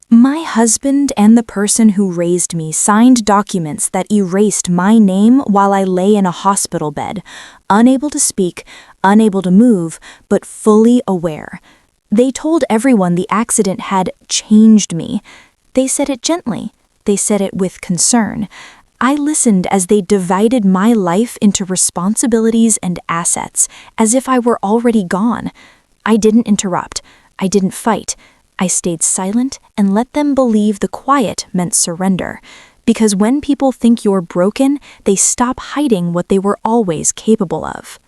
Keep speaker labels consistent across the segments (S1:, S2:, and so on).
S1: My husband and the person who raised me signed documents that erased my name while I lay in a hospital bed, unable to speak, unable to move, but fully aware. They told everyone the accident had changed me. They said it gently. They said it with concern. I listened as they divided my life into responsibilities and assets, as if I were already gone. I didn't interrupt. I didn't fight. I stayed silent and let them believe the quiet meant surrender. Because when people think you're broken, they stop hiding what they were always capable of.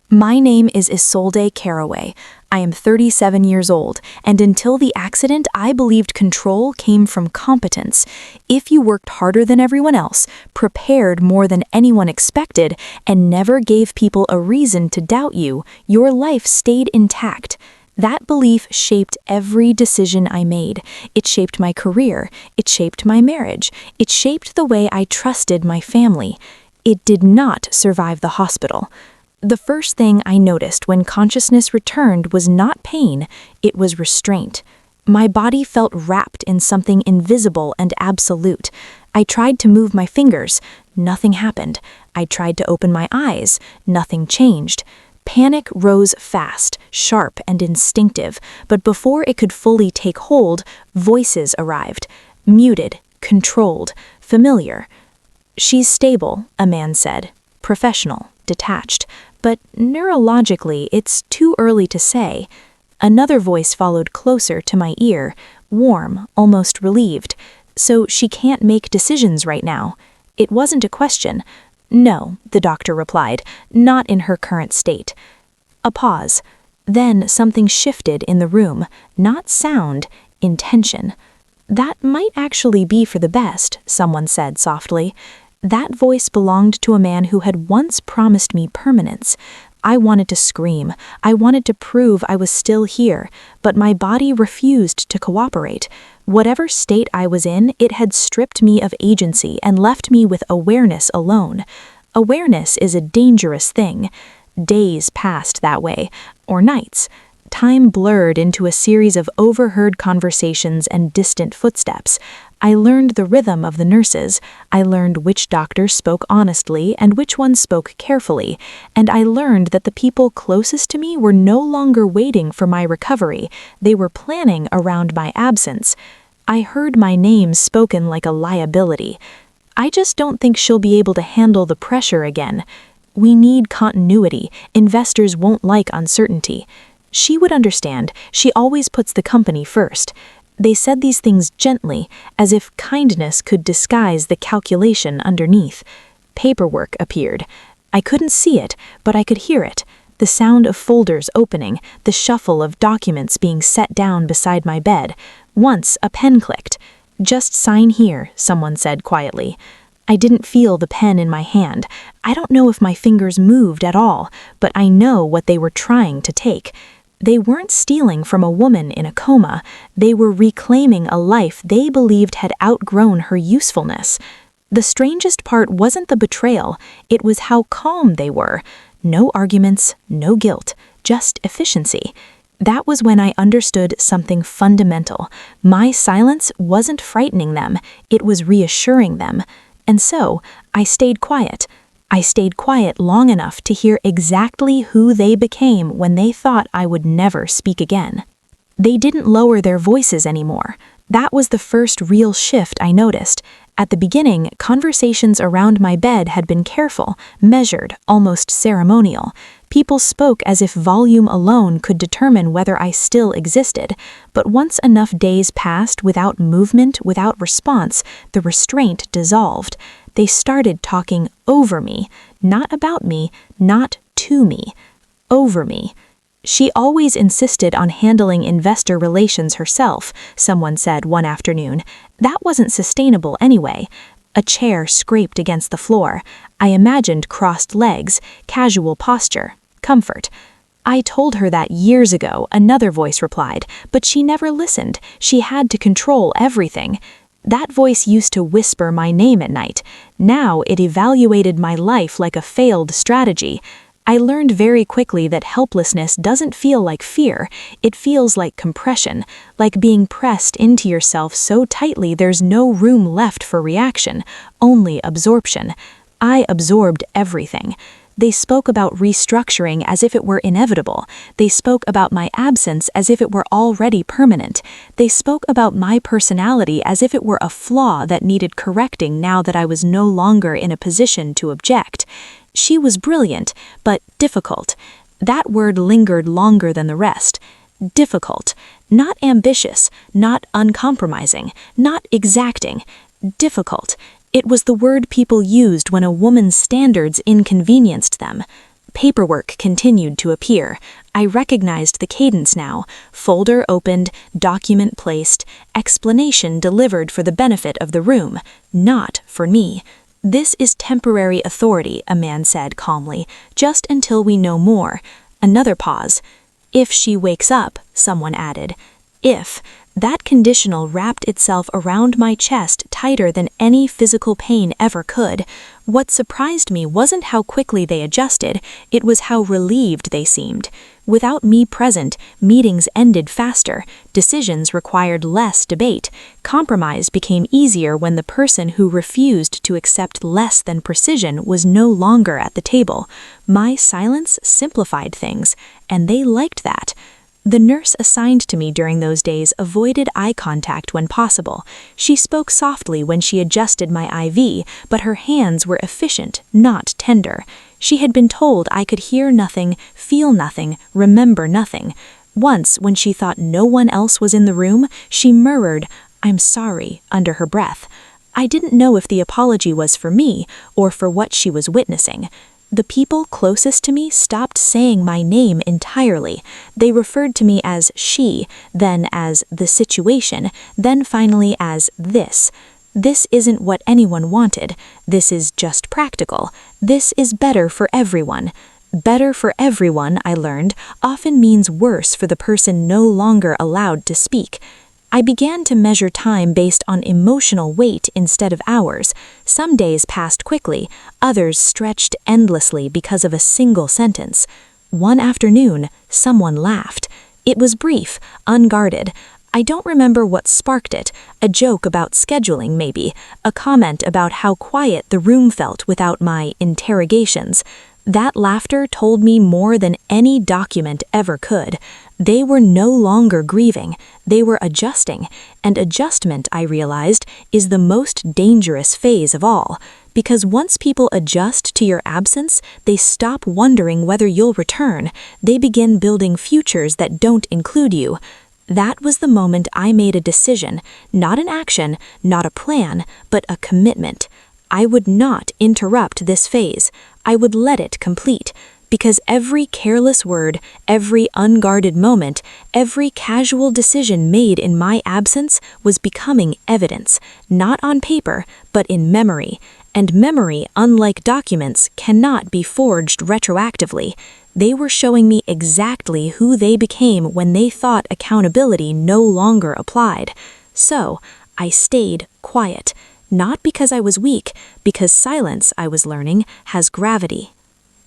S1: My name is Isolde Caraway. I am 37 years old, and until the accident, I believed control came from competence. If you worked harder than everyone else, prepared more than anyone expected, and never gave people a reason to doubt you, your life stayed intact. That belief shaped every decision I made. It shaped my career. It shaped my marriage. It shaped the way I trusted my family. It did not survive the hospital. The first thing I noticed when consciousness returned was not pain, it was restraint. My body felt wrapped in something invisible and absolute. I tried to move my fingers. Nothing happened. I tried to open my eyes. Nothing changed. Panic rose fast, sharp and instinctive, but before it could fully take hold, voices arrived. Muted, controlled, familiar. "She's stable," a man said. Professional, detached. But neurologically, it's too early to say. Another voice followed closer to my ear, warm, almost relieved. "So she can't make decisions right now." It wasn't a question. "No," the doctor replied, "not in her current state." A pause. Then something shifted in the room, not sound, intention. "That might actually be for the best," someone said softly. That voice belonged to a man who had once promised me permanence. I wanted to scream. I wanted to prove I was still here, but my body refused to cooperate. Whatever state I was in, it had stripped me of agency and left me with awareness alone. Awareness is a dangerous thing. Days passed that way, or nights. Time blurred into a series of overheard conversations and distant footsteps. I learned the rhythm of the nurses. I learned which doctors spoke honestly and which ones spoke carefully. And I learned that the people closest to me were no longer waiting for my recovery. They were planning around my absence. I heard my name spoken like a liability. "I just don't think she'll be able to handle the pressure again. We need continuity. Investors won't like uncertainty. She would understand. She always puts the company first." They said these things gently, as if kindness could disguise the calculation underneath. Paperwork appeared. I couldn't see it, but I could hear it. The sound of folders opening, the shuffle of documents being set down beside my bed. Once a pen clicked. "Just sign here," someone said quietly. I didn't feel the pen in my hand. I don't know if my fingers moved at all, but I know what they were trying to take. They weren't stealing from a woman in a coma. They were reclaiming a life they believed had outgrown her usefulness. The strangest part wasn't the betrayal, it was how calm they were. No arguments, no guilt, just efficiency. That was when I understood something fundamental. My silence wasn't frightening them, it was reassuring them. And so, I stayed quiet. I stayed quiet long enough to hear exactly who they became when they thought I would never speak again. They didn't lower their voices anymore. That was the first real shift I noticed. At the beginning, conversations around my bed had been careful, measured, almost ceremonial. People spoke as if volume alone could determine whether I still existed. But once enough days passed without movement, without response, the restraint dissolved. They started talking over me, not about me, not to me, over me. "She always insisted on handling investor relations herself," someone said one afternoon. That wasn't sustainable anyway. A chair scraped against the floor. I imagined crossed legs, casual posture, comfort. "I told her that years ago," another voice replied, "but she never listened. She had to control everything." That voice used to whisper my name at night. Now it evaluated my life like a failed strategy. I learned very quickly that helplessness doesn't feel like fear, it feels like compression, like being pressed into yourself so tightly there's no room left for reaction, only absorption. I absorbed everything. They spoke about restructuring as if it were inevitable. They spoke about my absence as if it were already permanent. They spoke about my personality as if it were a flaw that needed correcting now that I was no longer in a position to object. She was brilliant, but difficult. That word lingered longer than the rest. Difficult. Not ambitious, not uncompromising, not exacting. Difficult. It was the word people used when a woman's standards inconvenienced them. Paperwork continued to appear. I recognized the cadence now. Folder opened, document placed, explanation delivered for the benefit of the room, not for me. "This is temporary authority," a man said calmly, "just until we know more." Another pause. "If she wakes up," someone added. If. That conditional wrapped itself around my chest tighter than any physical pain ever could. What surprised me wasn't how quickly they adjusted, it was how relieved they seemed. Without me present, meetings ended faster, decisions required less debate, compromise became easier when the person who refused to accept less than precision was no longer at the table. My silence simplified things, and they liked that. The nurse assigned to me during those days avoided eye contact when possible. She spoke softly when she adjusted my IV, but her hands were efficient, not tender. She had been told I could hear nothing, feel nothing, remember nothing. Once, when she thought no one else was in the room, she murmured, "I'm sorry," under her breath. I didn't know if the apology was for me or for what she was witnessing. The people closest to me stopped saying my name entirely. They referred to me as she, then as the situation, then finally as this. This isn't what anyone wanted. This is just practical. This is better for everyone. Better for everyone, I learned, often means worse for the person no longer allowed to speak. I began to measure time based on emotional weight instead of hours. Some days passed quickly, others stretched endlessly because of a single sentence. One afternoon, someone laughed. It was brief, unguarded. I don't remember what sparked it, a joke about scheduling maybe, a comment about how quiet the room felt without my interrogations. That laughter told me more than any document ever could. They were no longer grieving, they were adjusting, and adjustment, I realized, is the most dangerous phase of all, because once people adjust to your absence, they stop wondering whether you'll return. They begin building futures that don't include you. That was the moment I made a decision, not an action, not a plan, but a commitment. I would not interrupt this phase. I would let it complete. Because every careless word, every unguarded moment, every casual decision made in my absence was becoming evidence, not on paper, but in memory. And memory, unlike documents, cannot be forged retroactively. They were showing me exactly who they became when they thought accountability no longer applied. So, I stayed quiet. Not because I was weak, because silence, I was learning, has gravity.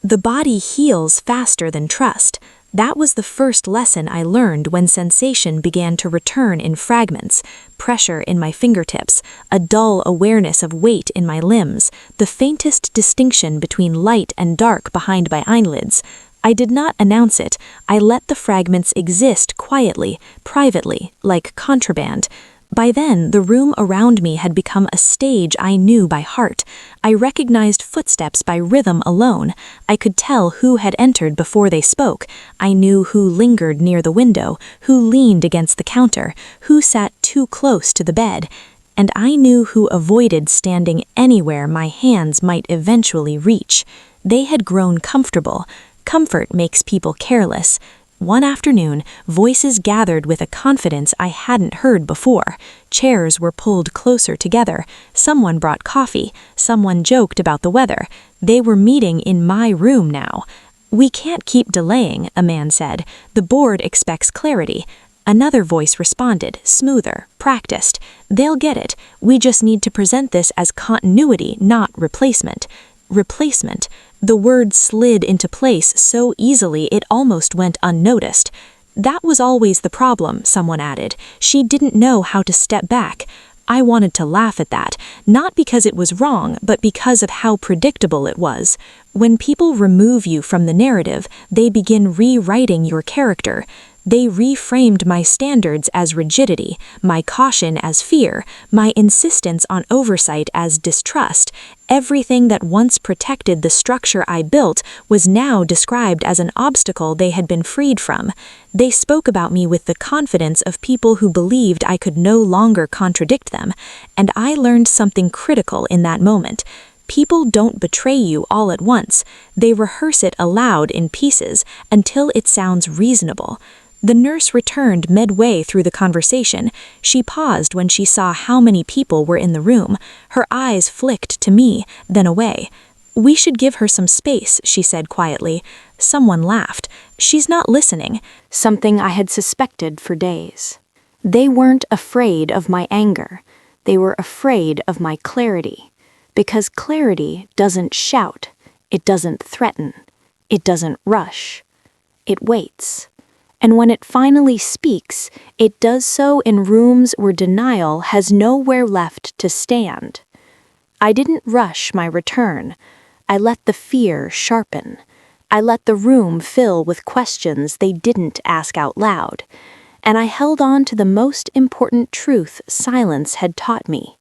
S1: The body heals faster than trust. That was the first lesson I learned when sensation began to return in fragments. Pressure in my fingertips, a dull awareness of weight in my limbs, the faintest distinction between light and dark behind my eyelids. I did not announce it. I let the fragments exist quietly, privately, like contraband. By then, the room around me had become a stage I knew by heart. I recognized footsteps by rhythm alone. I could tell who had entered before they spoke. I knew who lingered near the window, who leaned against the counter, who sat too close to the bed. And I knew who avoided standing anywhere my hands might eventually reach. They had grown comfortable. Comfort makes people careless. One afternoon, voices gathered with a confidence I hadn't heard before. Chairs were pulled closer together. Someone brought coffee. Someone joked about the weather. They were meeting in my room now. "We can't keep delaying," a man said. "The board expects clarity." Another voice responded, smoother, practiced. "They'll get it. We just need to present this as continuity, not replacement." Replacement. The word slid into place so easily it almost went unnoticed. That was always the problem, someone added. She didn't know how to step back. I wanted to laugh at that, not because it was wrong, but because of how predictable it was. When people remove you from the narrative, they begin rewriting your character. They reframed my standards as rigidity, my caution as fear, my insistence on oversight as distrust. Everything that once protected the structure I built was now described as an obstacle they had been freed from. They spoke about me with the confidence of people who believed I could no longer contradict them, and I learned something critical in that moment. People don't betray you all at once. They rehearse it aloud in pieces until it sounds reasonable. The nurse returned midway through the conversation. She paused when she saw how many people were in the room. Her eyes flicked to me, then away. "We should give her some space," she said quietly. Someone laughed. "She's not listening," something I had suspected for days. They weren't afraid of my anger. They were afraid of my clarity. Because clarity doesn't shout. It doesn't threaten. It doesn't rush. It waits. And when it finally speaks, it does so in rooms where denial has nowhere left to stand. I didn't rush my return. I let the fear sharpen. I let the room fill with questions they didn't ask out loud. And I held on to the most important truth silence had taught me.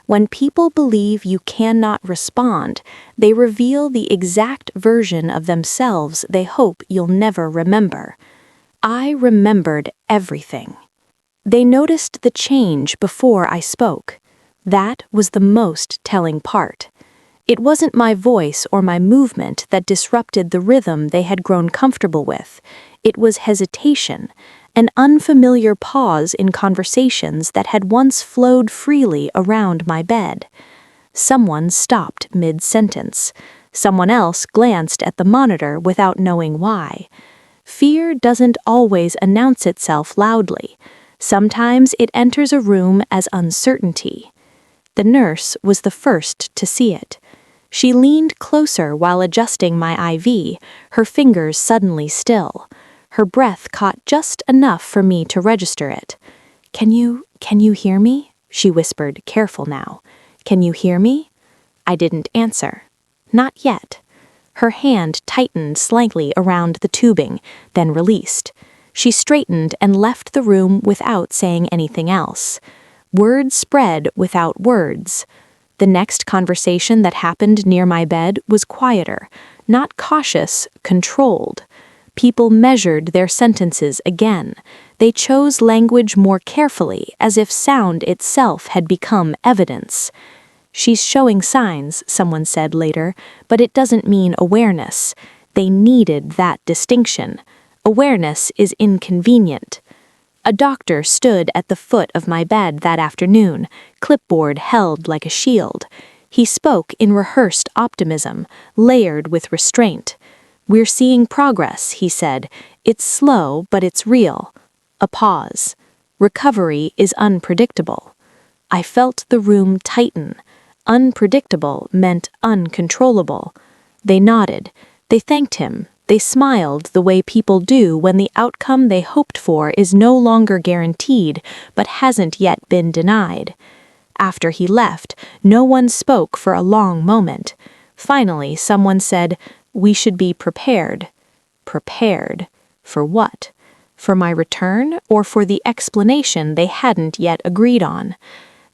S1: When people believe you cannot respond, they reveal the exact version of themselves they hope you'll never remember. I remembered everything. They noticed the change before I spoke. That was the most telling part. It wasn't my voice or my movement that disrupted the rhythm they had grown comfortable with. It was hesitation, an unfamiliar pause in conversations that had once flowed freely around my bed. Someone stopped mid-sentence. Someone else glanced at the monitor without knowing why. Fear doesn't always announce itself loudly. Sometimes it enters a room as uncertainty. The nurse was the first to see it. She leaned closer while adjusting my IV, her fingers suddenly still. Her breath caught just enough for me to register it. Can you hear me?" she whispered, careful now. "Can you hear me?" I didn't answer. Not yet. Her hand tightened slightly around the tubing, then released. She straightened and left the room without saying anything else. Words spread without words. The next conversation that happened near my bed was quieter, not cautious, controlled. People measured their sentences again. They chose language more carefully, as if sound itself had become evidence. "She's showing signs," someone said later, "but it doesn't mean awareness." They needed that distinction. Awareness is inconvenient. A doctor stood at the foot of my bed that afternoon, clipboard held like a shield. He spoke in rehearsed optimism, layered with restraint. "We're seeing progress," he said. "It's slow, but it's real." A pause. "Recovery is unpredictable." I felt the room tighten. Unpredictable meant uncontrollable. They nodded. They thanked him. They smiled the way people do when the outcome they hoped for is no longer guaranteed, but hasn't yet been denied. After he left, no one spoke for a long moment. Finally, someone said, "We should be prepared." Prepared. For what? For my return, or for the explanation they hadn't yet agreed on?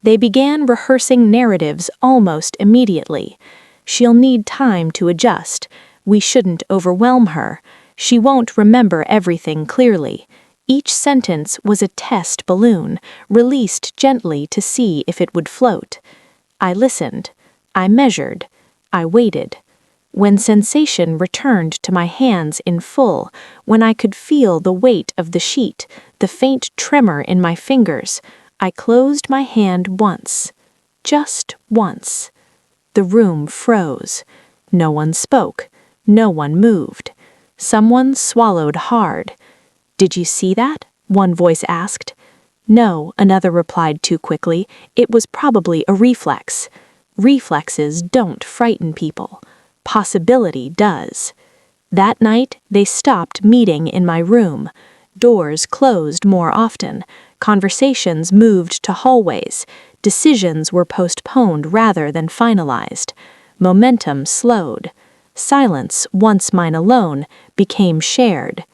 S1: They began rehearsing narratives almost immediately. "She'll need time to adjust. We shouldn't overwhelm her. She won't remember everything clearly." Each sentence was a test balloon, released gently to see if it would float. I listened. I measured. I waited. When sensation returned to my hands in full, when I could feel the weight of the sheet, the faint tremor in my fingers, I closed my hand once. Just once. The room froze. No one spoke. No one moved. Someone swallowed hard. "Did you see that?" one voice asked. "No," another replied too quickly. "It was probably a reflex." Reflexes don't frighten people. possibility does. That night, they stopped meeting in my room. Doors closed more often. Conversations moved to hallways. Decisions were postponed rather than finalized. Momentum slowed. Silence, once mine alone, became shared.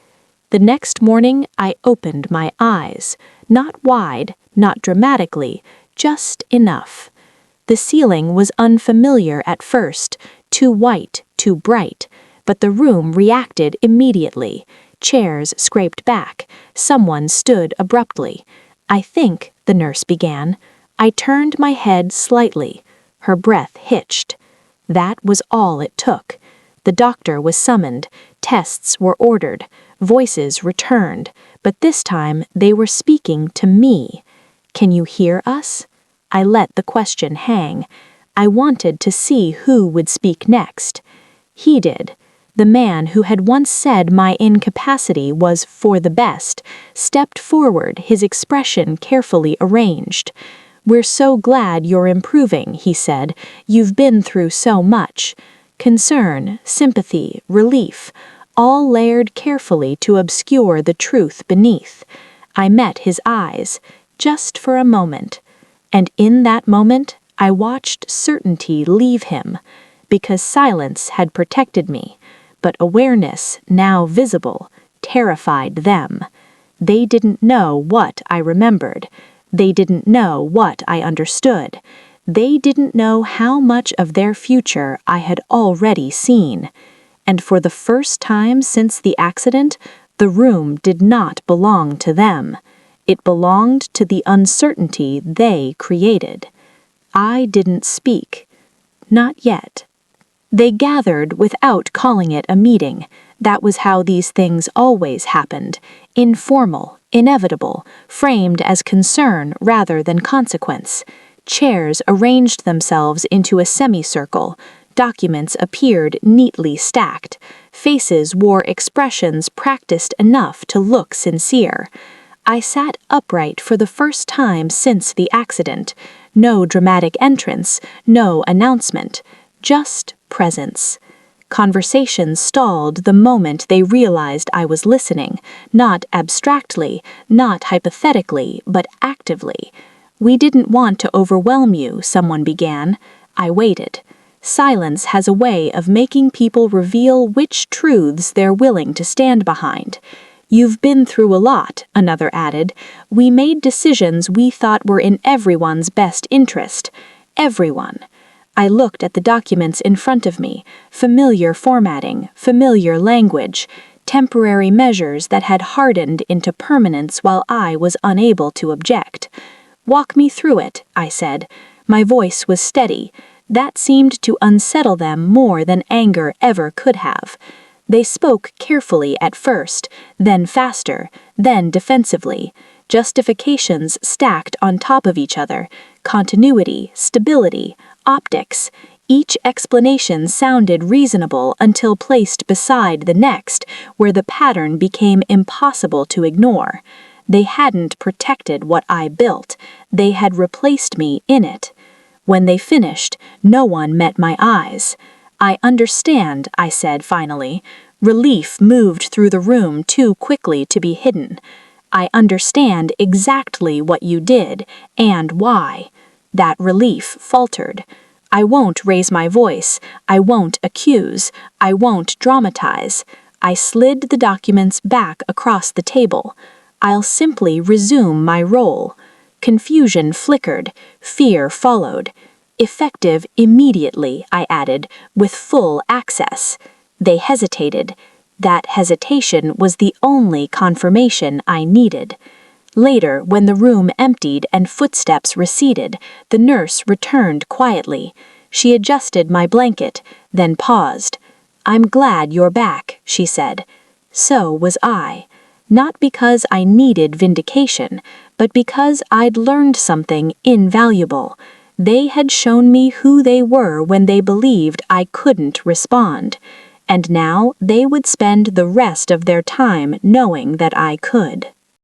S1: The next morning, I opened my eyes. Not wide, not dramatically, just enough. The ceiling was unfamiliar at first, too white, too bright, but the room reacted immediately. Chairs scraped back. Someone stood abruptly. "I think," the nurse began. I turned my head slightly. Her breath hitched. That was all it took. The doctor was summoned. Tests were ordered. Voices returned. But this time they were speaking to me. "Can you hear us?" I let the question hang. I wanted to see who would speak next. He did. The man who had once said my incapacity was for the best stepped forward, his expression carefully arranged. "We're so glad you're improving," he said. "You've been through so much." Concern, sympathy, relief, all layered carefully to obscure the truth beneath. I met his eyes, just for a moment. And in that moment, I watched certainty leave him, because silence had protected me. But awareness, now visible, terrified them. They didn't know what I remembered. They didn't know what I understood. They didn't know how much of their future I had already seen. And for the first time since the accident, the room did not belong to them. It belonged to the uncertainty they created. I didn't speak. Not yet. They gathered without calling it a meeting. That was how these things always happened. Informal, inevitable, framed as concern rather than consequence. Chairs arranged themselves into a semicircle. Documents appeared neatly stacked. Faces wore expressions practiced enough to look sincere. I sat upright for the first time since the accident. No dramatic entrance, no announcement, just presence. Conversations stalled the moment they realized I was listening, not abstractly, not hypothetically, but actively. "We didn't want to overwhelm you," someone began. I waited. Silence has a way of making people reveal which truths they're willing to stand behind. "You've been through a lot," another added. "We made decisions we thought were in everyone's best interest." Everyone. I looked at the documents in front of me, familiar formatting, familiar language, temporary measures that had hardened into permanence while I was unable to object. "Walk me through it," I said. My voice was steady. That seemed to unsettle them more than anger ever could have. They spoke carefully at first, then faster, then defensively. Justifications stacked on top of each other. Continuity, stability, optics. Each explanation sounded reasonable until placed beside the next, where the pattern became impossible to ignore. They hadn't protected what I built. They had replaced me in it. When they finished, no one met my eyes. "I understand," I said finally. Relief moved through the room too quickly to be hidden. "I understand exactly what you did, and why." That relief faltered. "I won't raise my voice. I won't accuse. I won't dramatize." I slid the documents back across the table. "I'll simply resume my role." Confusion flickered. Fear followed. "Effective immediately," I added, "with full access." They hesitated. That hesitation was the only confirmation I needed. Later, when the room emptied and footsteps receded, the nurse returned quietly. She adjusted my blanket, then paused. "I'm glad you're back," she said. So was I. Not because I needed vindication, but because I'd learned something invaluable. They had shown me who they were when they believed I couldn't respond. And now they would spend the rest of their time knowing that I could.